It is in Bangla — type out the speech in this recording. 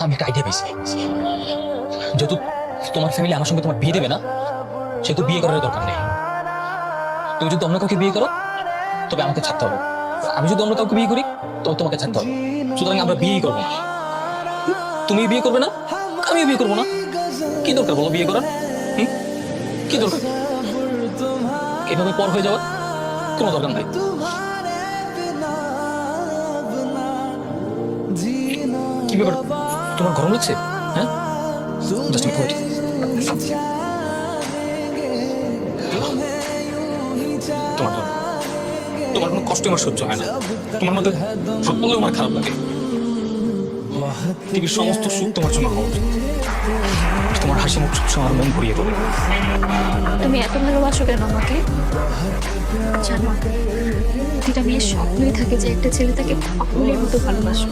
আমি একটা আইডিয়া পেয়েছি। যেহেতু তোমার ফ্যামিলি আমার সঙ্গে তোমার বিয়ে দেবে না, সেহেতু বিয়ে করার দরকার নেই। তুমি যদি অন্য কাউকে বিয়ে করো তবে আমাকে ছাড়তে হবে, আমি যদি অন্য কাউকে বিয়ে করি তবে তোমাকে ছাড়তে হবে। সুতরাং আমরা বিয়েই করবো না। তুমি বিয়ে করবে না, আমিও বিয়ে করবো না। কি দরকার বলো বিয়ে করার? কি দরকার এভাবে পর হয়ে যাওয়ার? কোনো দরকার নাই। কি ব্যাপার, তোমার গরম লাগছে? হ্যাঁ, জাস্ট ওয়েট। তোমার জন্য তোমার কোনো কষ্ট আমার সহ্য হয় না। তোমার মধ্যে সব বললেও আমার খারাপ লাগে। পৃথিবীর সমস্ত সুখ তোমার জন্য হওয়া উচিত। তোমার হাসি মুখ সবসময় আমার মন ভরিয়ে তোলে। তুমি এত ভালোবাসো কেন আমাকে? জানো, প্রতিটা মেয়ের স্বপ্নই থাকে যে একটা ছেলে তাকে পাগলের মতো ভালোবাসো।